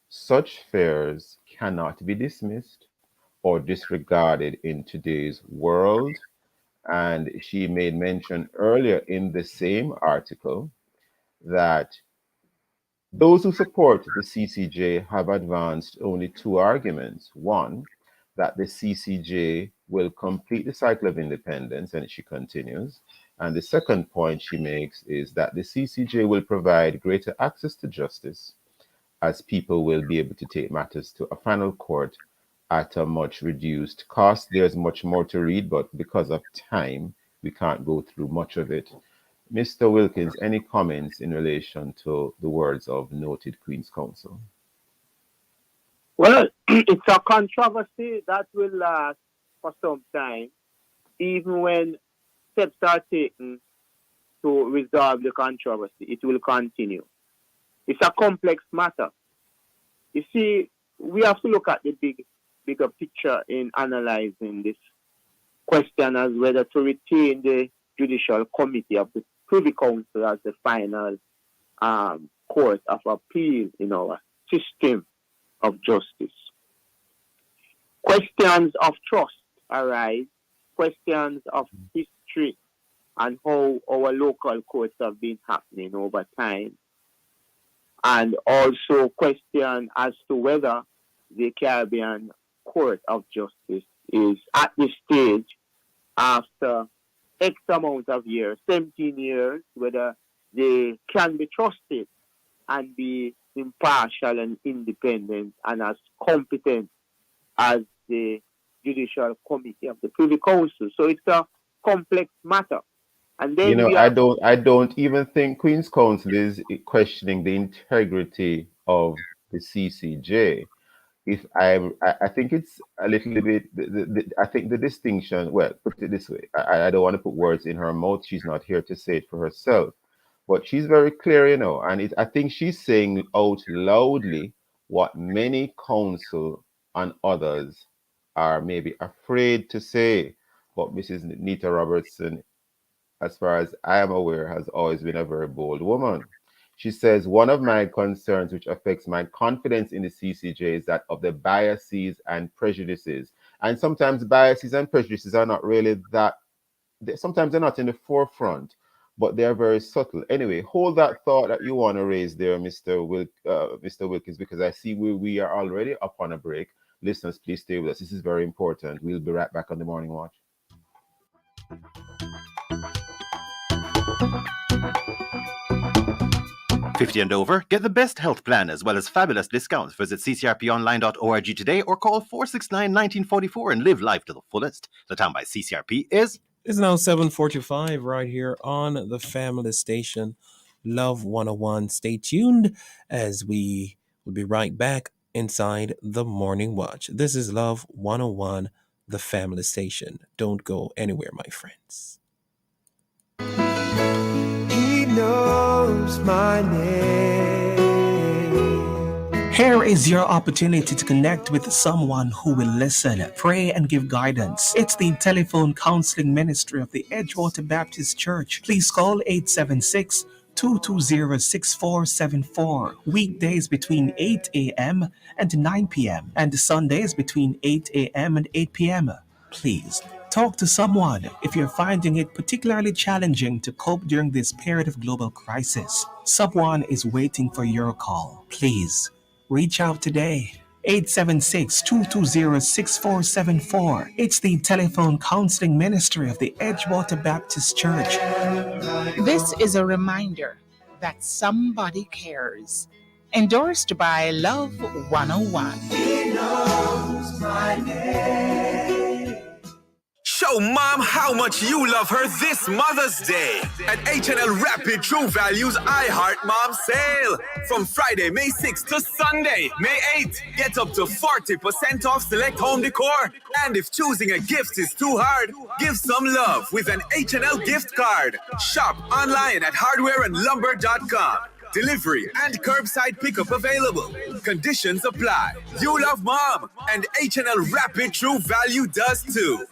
Such fears cannot be dismissed or disregarded in today's world. And she made mention earlier in the same article that those who support the CCJ have advanced only two arguments. One, that the CCJ will complete the cycle of independence, and she continues. And the second point she makes is that the CCJ will provide greater access to justice, as people will be able to take matters to a final court at a much reduced cost. There's much more to read, but because of time, we can't go through much of it. Mr. Wilkins, any comments in relation to the words of noted Queen's Counsel? Well, it's a controversy that will last for some time, even when steps are taken to resolve the controversy. It will continue. It's a complex matter. You see, we have to look at the bigger picture in analyzing this question as whether to retain the Judicial Committee of the Privy Council as the final court of appeal in our system of justice. Questions of trust arise, questions of history and how our local courts have been happening over time, and also question as to whether the Caribbean Court of Justice is at this stage, after X amount of years, 17 years, whether they can be trusted and be impartial and independent and as competent as the Judicial Committee of the Privy Council. So it's a complex matter. And then I don't even think Queen's Counsel is questioning the integrity of the CCJ. If I think it's a little bit. I think the distinction. Well, put it this way. I don't want to put words in her mouth. She's not here to say it for herself, but she's very clear, and I think she's saying out loudly what many counsel and others are maybe afraid to say. But Mrs. Nita Robertson, as far as I am aware, has always been a very bold woman. She says, one of my concerns which affects my confidence in the CCJ is that of the biases and prejudices. And sometimes biases and prejudices are not really sometimes they're not in the forefront, but they're very subtle. Anyway, hold that thought that you want to raise there, Mr. Wilkins, because I see we are already up on a break. Listeners, please stay with us. This is very important. We'll be right back on the Morning Watch. 50 and over, get the best health plan as well as fabulous discounts. Visit ccrponline.org today or call 469-1944 and live life to the fullest. The time by CCRP is... It's now 7:45 right here on the family station, Love 101. Stay tuned as we will be right back inside the Morning Watch. This is Love 101, the family station. Don't go anywhere, my friends. He knows my name. Here is your opportunity to connect with someone who will listen, pray, and give guidance. It's the telephone counseling ministry of the Edgewater Baptist Church. Please call 876-220-6474. Weekdays between 8 a.m. and 9 p.m. and Sundays between 8 a.m. and 8 p.m. Please talk to someone if you're finding it particularly challenging to cope during this period of global crisis. Someone is waiting for your call. Please reach out today. 876-220-6474. It's the telephone counseling ministry of the Edgewater Baptist Church. This is a reminder that somebody cares. Endorsed by Love 101. He knows my name. Show mom how much you love her this Mother's Day at H&L Rapid True Values I Heart Mom sale. From Friday, May 6th to Sunday, May 8th. Get up to 40% off select home decor. And if choosing a gift is too hard, give some love with an H&L gift card. Shop online at hardwareandlumber.com. Delivery and curbside pickup available. Conditions apply. You love mom, and H&L Rapid True Value does too.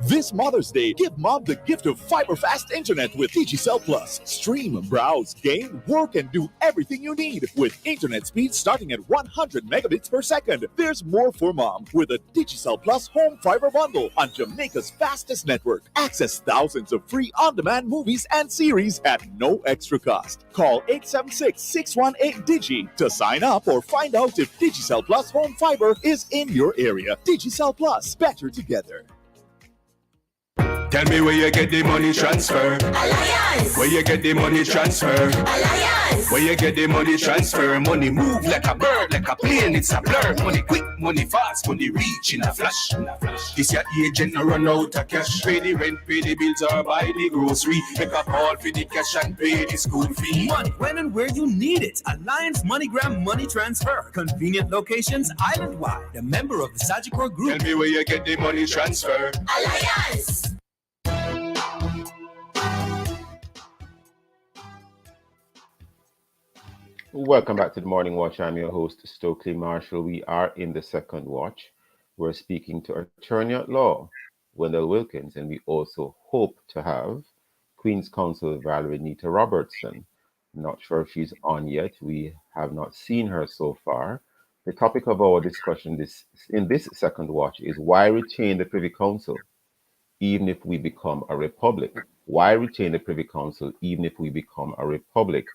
This Mother's Day, give mom the gift of fiber-fast internet with Digicel Plus. Stream, browse, game, work, and do everything you need with internet speed starting at 100 megabits per second. There's more for mom with a Digicel Plus home fiber bundle on Jamaica's fastest network. Access thousands of free on-demand movies and series at no extra cost. Call 876-618-DIGI to sign up or find out if Digicel Plus home fiber is in your area. Digicel Plus, better together. Tell me where you get the money transfer. Alliance. Where you get the money transfer. Alliance. Where you get the money transfer. Money move like a bird, like a plane, it's a blur. Money quick, money fast, money reach in a flash. This your agent no run out of cash. Pay the rent, pay the bills or buy the grocery. Make a call for the cash and pay the school fee. Money when and where you need it. Alliance MoneyGram Money Transfer. Convenient locations island-wide. A member of the Sagicor Group. Tell me where you get the money transfer. Alliance. Welcome back to the Morning Watch. I'm your host, Stokeley Marshall. We are in the second watch. We're speaking to Attorney at Law, Wendell Wilkins, and we also hope to have Queen's Counsel Valerie Nita Robertson. Not sure if she's on yet. We have not seen her so far. The topic of our discussion in this second watch is why retain the Privy Council even if we become a republic? Why retain the Privy Council even if we become a republic?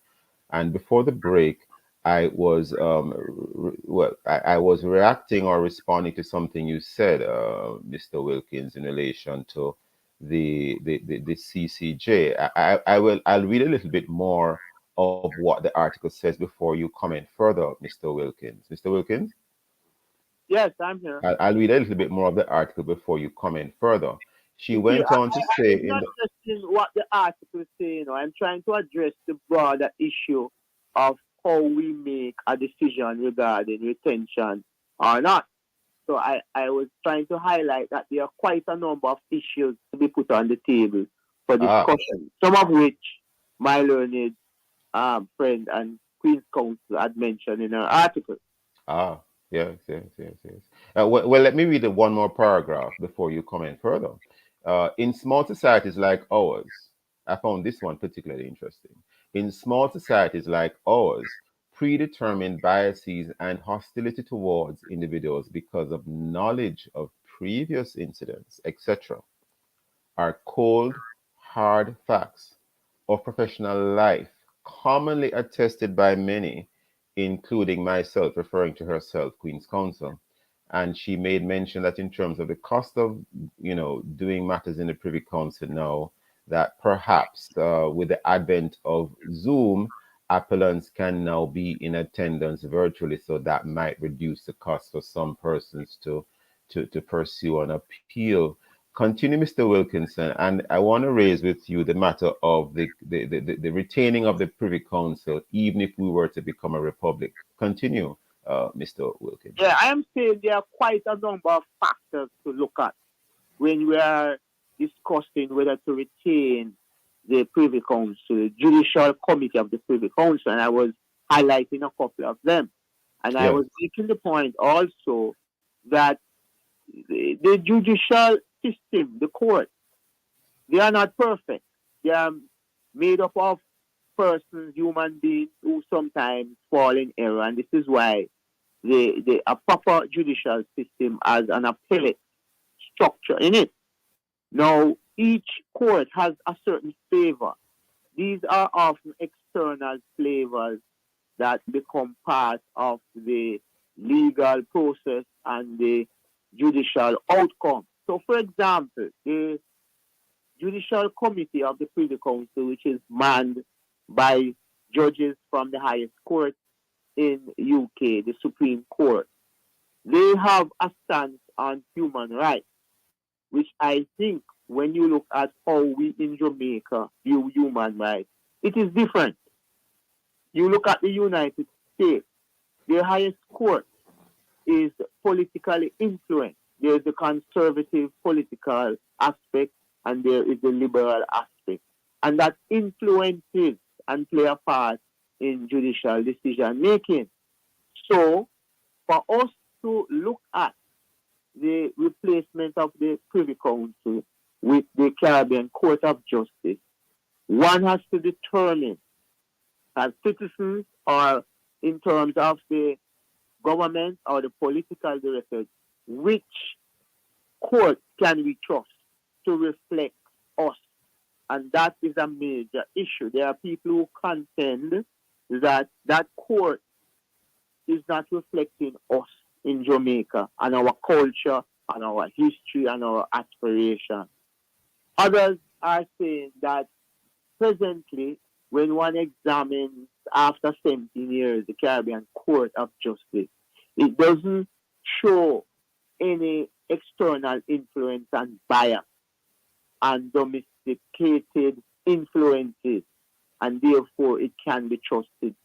And before the break, I was I was reacting or responding to something you said, Mr. Wilkins, in relation to the CCJ. I'll read a little bit more of what the article says before you comment further, Mr. Wilkins. Mr. Wilkins? Yes, I'm here. I'll read a little bit more of the article before you comment further. She went on to say, I'm not just in what the article is saying. I'm trying to address the broader issue of how we make a decision regarding retention or not. So I was trying to highlight that there are quite a number of issues to be put on the table for discussion, some of which my learned friend and Queen's Counsel had mentioned in her article. Yes. Well, let me read one more paragraph before you comment further. In small societies like ours, I found this one particularly interesting. In small societies like ours, predetermined biases and hostility towards individuals because of knowledge of previous incidents, etc., are cold, hard facts of professional life, commonly attested by many, including myself, referring to herself, Queen's Counsel. And she made mention that in terms of the cost of, doing matters in the Privy Council now, that perhaps with the advent of Zoom, appellants can now be in attendance virtually, so that might reduce the cost for some persons to pursue an appeal. Continue, Mr. Wilkinson, and I want to raise with you the matter of the retaining of the Privy Council, even if we were to become a republic. Continue, Mr. Wilkinson. Yeah, I am saying there are quite a number of factors to look at when we are discussing whether to retain the Privy Council, Judicial Committee of the Privy Council, and I was highlighting a couple of them. And I was making the point also that the judicial system, the court, they are not perfect. They are made up of persons, human beings who sometimes fall in error, and this is why a proper judicial system has an appellate structure in it. Now, each court has a certain flavor. These are often external flavors that become part of the legal process and the judicial outcome. So, for example, the Judicial Committee of the Privy Council, which is manned by judges from the highest court in UK, the Supreme Court, they have a stance on human rights, which I think when you look at how we in Jamaica view human rights, it is different. You look at the United States, the highest court is politically influenced. There is the conservative political aspect and there is the liberal aspect. And that influences and play a part in judicial decision making. So for us to look at the replacement of the Privy Council with the Caribbean Court of Justice, one has to determine as citizens or in terms of the government or the political directors, which court can we trust to reflect us? And that is a major issue. There are people who contend that that court is not reflecting us in Jamaica and our culture and our history and our aspiration. Others are saying that presently, when one examines after 17 years the Caribbean Court of Justice, it doesn't show any external influence and bias and domesticated influences, and therefore it can be trusted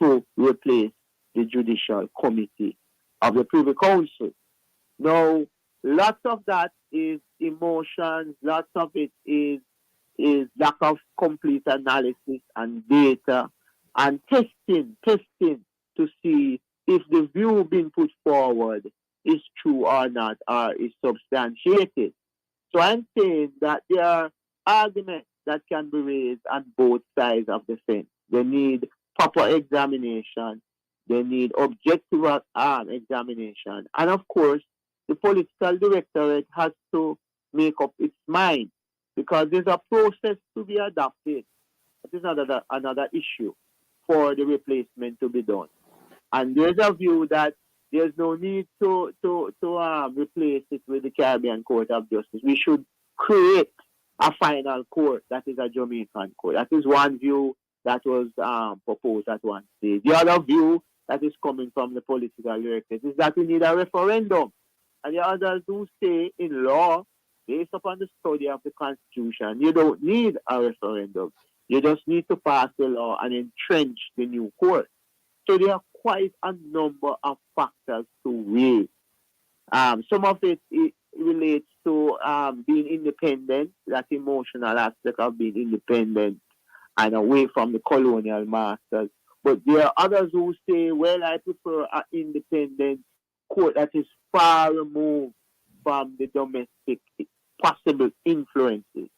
to replace the Judicial Committee of the Privy Council. Now, lots of that is emotions, lots of it is lack of complete analysis and data and testing to see if the view being put forward is true or not, or is substantiated. So I'm saying that there are arguments that can be raised on both sides of the fence. They need proper examination. They need objective examination. And of course, the political directorate has to make up its mind because there's a process to be adopted. That is another issue for the replacement to be done. And there's a view that there's no need to replace it with the Caribbean Court of Justice. We should create a final court that is a Jamaican court. That is one view that was proposed at one stage. The other view that is coming from the political directors is that we need a referendum. And the others do say in law, based upon the study of the Constitution, you don't need a referendum. You just need to pass the law and entrench the new court. So there are quite a number of factors to weigh. Some of it relates to being independent, that emotional aspect of being independent and away from the colonial masters. But there are others who say, well, I prefer an independent court that is far removed from the domestic possible influences.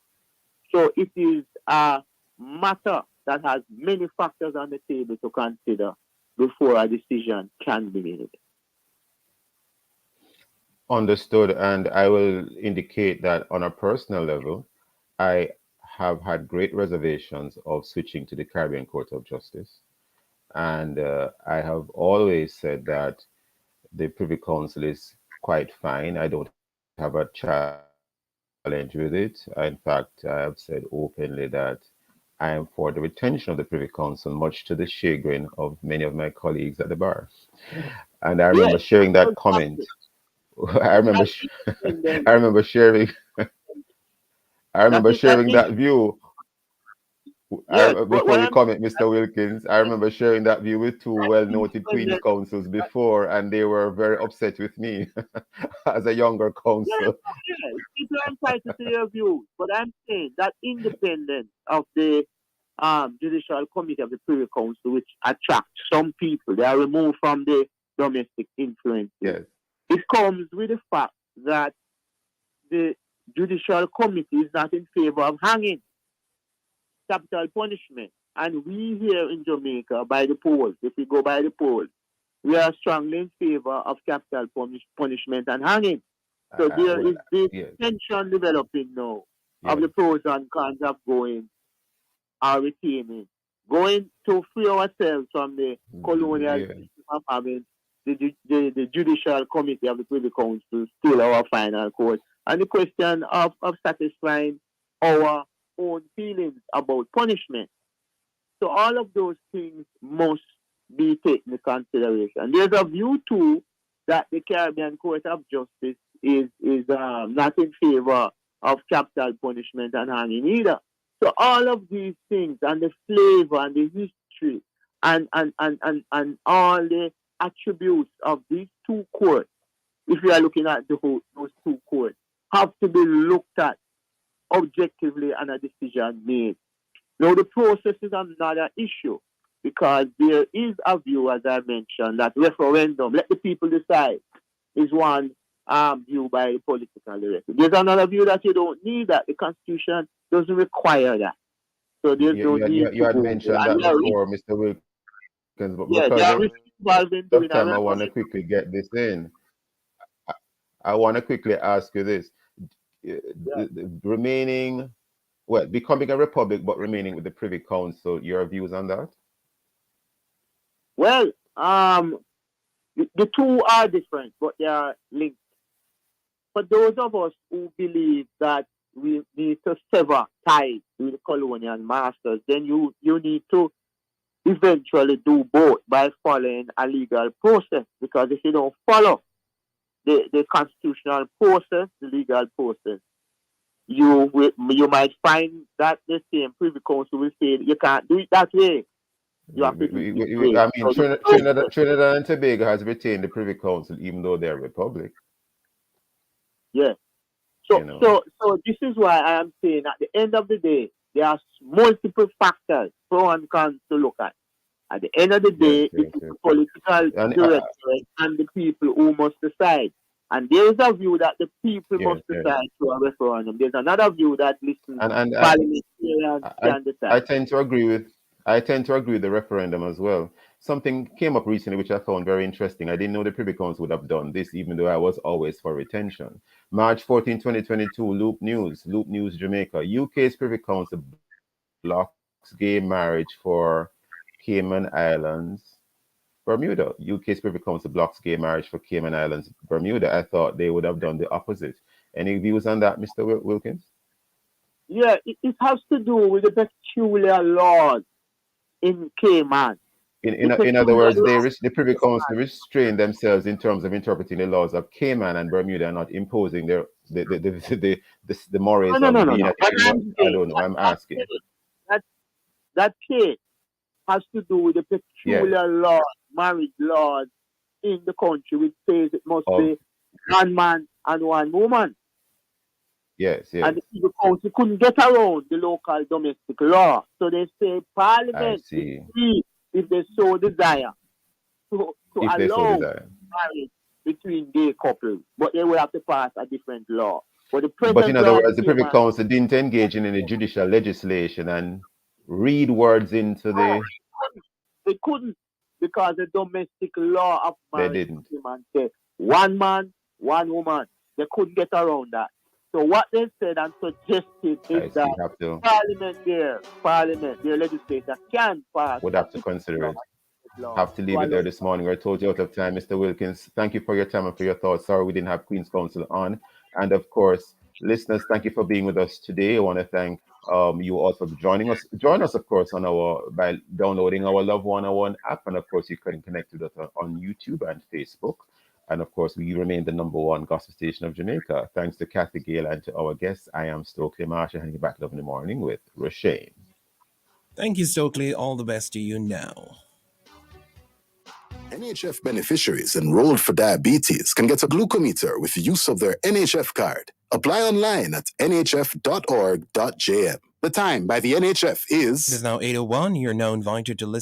So it is a matter that has many factors on the table to consider before a decision can be made. Understood. And I will indicate that on a personal level, I have had great reservations of switching to the Caribbean Court of Justice. And I have always said that the Privy Council is quite fine. I don't have a challenge challenge with it. In fact, I have said openly that I am for the retention of the Privy Council, much to the chagrin of many of my colleagues at the bar. And I remember Yes, sharing that exactly. comment. I remember, That independent, I remember sharing, I remember that sharing in, that view. yes, but Before what you I'm comment, Mr. Wilkins, I remember sharing that view with two well-noted Queen's independent. councils before, and they were very upset with me as a younger Yeah, council. yeah, people are entitled to their views, but I'm saying that independence of the judicial committee of the Privy Council, which attracts some people, they are removed from the domestic influences. Yes. It comes with the fact that the judicial committee is not in favor of hanging, capital punishment. And we here in Jamaica, by the polls, if we go by the polls, we are strongly in favor of capital punishment and hanging. So there Well, is this yes, tension developing now of yes. the pros and cons of going or retaining. Going to free ourselves from the colonial Yeah. system of having the judicial committee of the Privy Council still our final court. And the question of satisfying our own feelings about punishment. So all of those things must be taken into consideration. There's a view too that the Caribbean Court of Justice is not in favor of capital punishment and hanging either. So all of these things and the flavor and the history and all the attributes of these two courts, if we are looking at those two courts, have to be looked at objectively and a decision made. Now, the process is another issue because there is a view, as I mentioned, that referendum, let the people decide, is one view by the political elected. There's another view that you don't need that. The Constitution doesn't require that. So there's no need You to had go there. mentioned And that there is, before, Mr. Wilkins, but yeah, there because are risks involved in of doing a time, I want to referendum. quickly get this in. I want to quickly ask you this. Yeah. The remaining, well, becoming a republic but remaining with the Privy Council, your views on that? Well, the two are different, but they are linked. For those of us who believe that we need to sever ties with the colonial masters, then you need to eventually do both by following a legal process. Because if you don't follow the constitutional process, the legal process, you might find that the same Privy Council will say you can't do it that way. You have to do it this way. I mean, So the Trinidad and Tobago has retained the Privy Council even though they're a republic. yeah. So, this is why I am saying at the end of the day, there are multiple factors, pro and cons to look at. At the end of the day, it is the political directorate and the people who must decide. And there is a view that the people must decide through a referendum. There's another view that listens parliamentarians can decide. I tend to agree with the referendum as well. Something came up recently which I found very interesting. I didn't know the Privy Council would have done this, even though I was always for retention. March 14, 2022, Loop News Jamaica. UK's Privy Council blocks gay marriage for Cayman Islands, Bermuda. UK's Privy Council blocks gay marriage for Cayman Islands, Bermuda. I thought they would have done the opposite. Any views on that, Mr. Wilkins? Yeah, it has to do with the peculiar laws in Cayman. In other words, the Privy Council restrain themselves in terms of interpreting the laws of Cayman and Bermuda and not imposing the mores No. of being a I don't know. I'm asking. That case has to do with the peculiar laws, marriage laws in the country, which says it must be one man and one woman. Yes. And the Privy Council couldn't get around the local domestic law. So they say Parliament is free if they so desire to allow marriage between gay couples. But they will have to pass a different law. But in other words, the Privy Council didn't engage in any judicial legislation and read words into the... They couldn't, because the domestic law of marriage said one man, one woman. They couldn't get around that. So what they said and suggested is that Parliament, their legislature can pass. Would have to consider it. Have to leave it there this morning. We're totally out of time, Mr. Wilkins. Thank you for your time and for your thoughts. Sorry we didn't have Queen's Council on. And of course, Listeners, thank you for being with us today. I want to thank you all for joining us. Join us, of course, by downloading our Love 101 app. And of course, you can connect with us on YouTube and Facebook. And of course, we remain the number one gospel station of Jamaica. Thanks to Kathy Gale and to our guests. I am Stokeley Marshall, handing back Love in the Morning with Rashane. Thank you, Stokeley. All the best to you now. NHF beneficiaries enrolled for diabetes can get a glucometer with the use of their NHF card. Apply online at nhf.org.jm. The time by the NHF is... It is now 8:01. You're now invited to listen